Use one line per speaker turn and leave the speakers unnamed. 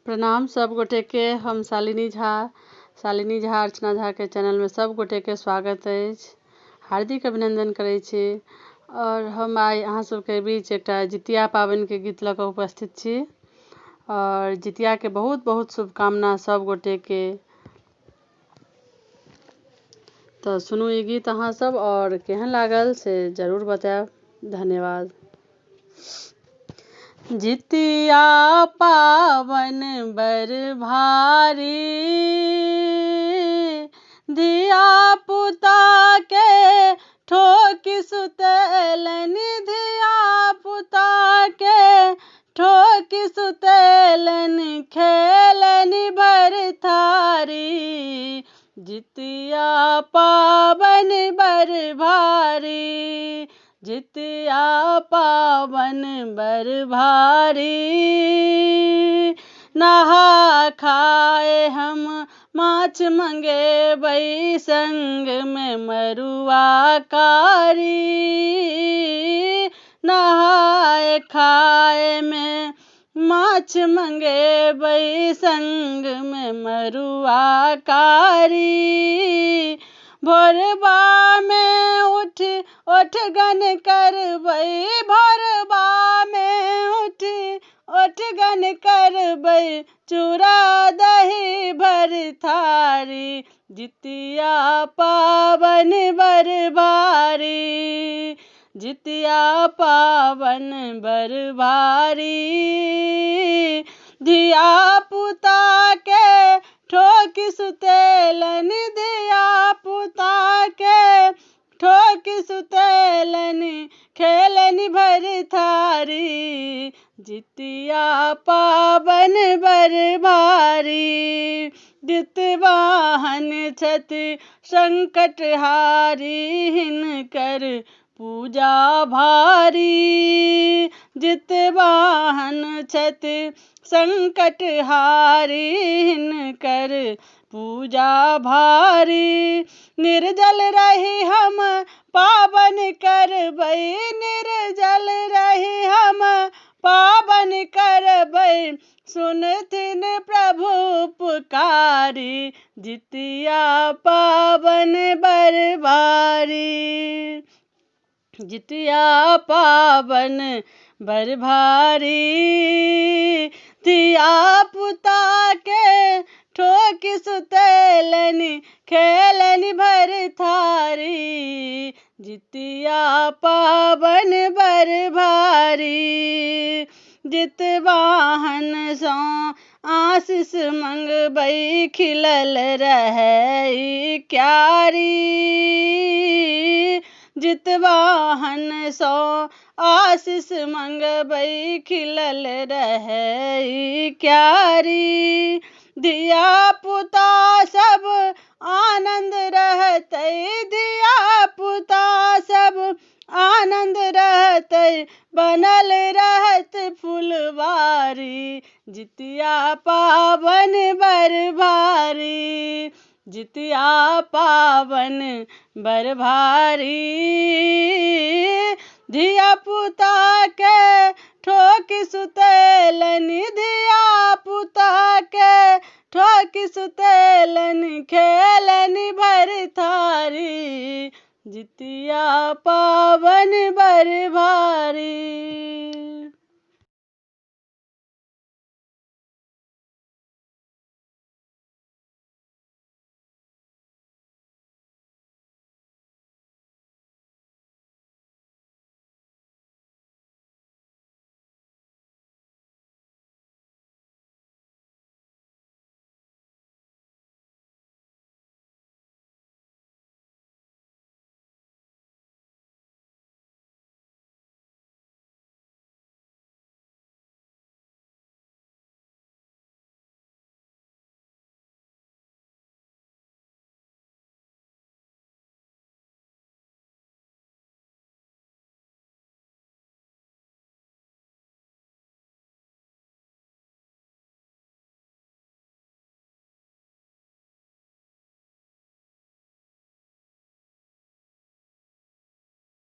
प्रणाम सब गोटे के। हम शालिनी झा अर्चना झा के चैनल में सब गोटे के स्वागत है, हार्दिक अभिनंदन करे छी। और हम आइ अहाँ सबके बीच एक जितिया पाबनि के गीत लऽ कऽ उपस्थित छी और जितिया के बहुत बहुत शुभकामना सब गोटे के। तो सुनू ये गीत अहाँ सब और केहन लागल से जरूर बताएब। धन्यवाद। जितिया पावन बर भारी, धिया पुता के ठोकी सुतेलन, धिया पुता के ठोकी सुतेलन, खेलन भर थारी। जितिया पावन बर भारी, जितिया पावन बर भारी। नहा खाए हम माछ मंगेबै, संग में मरुआ कारी। नहाए खाए में माछ मंगेबै, संग में मरुआ कारी। भोरबा में उठ गन करबै, भोरबा में उठ गन करबै, चूड़ा दही भर थारी। जितिया पावन बर भारी, जितिया पावन बर भारी। धिया पुता के ठोकी सुतेलन, धिया पुता के ठोकी सुतेलन, खेलन भर थारी। जितिया पावन बर भारी। जितवाहन छथि संकट हारी, हिनकर पूजा भारी। जितवाहन छथि संकट हारी, हिनकर पूजा भारी। निर्जल रही हम पावन करबै, निर्जल रही हम पावन करबै, सुनथिन प्रभु पुकारी। जितिया पावन बर भारी, जितिया पावन बर भारी। धिया पुता के ठोकी सुतेलन, खेलन भर थारी। जितिया पावन बर भारी। जितवाहन सो आशीष मंगबै, खिलल रहै क्यारी। जितवाहन सो आशीष मंगबै, खिलल रहै क्यारी। धिया पुता सब आनंद रहतै, धिया पुता सब आनंद रहतै, बनल रहत फुलवारी। जितिया पावन बर भारी, जितिया पावन बर भारी। धिया पुता के ठोकी सुते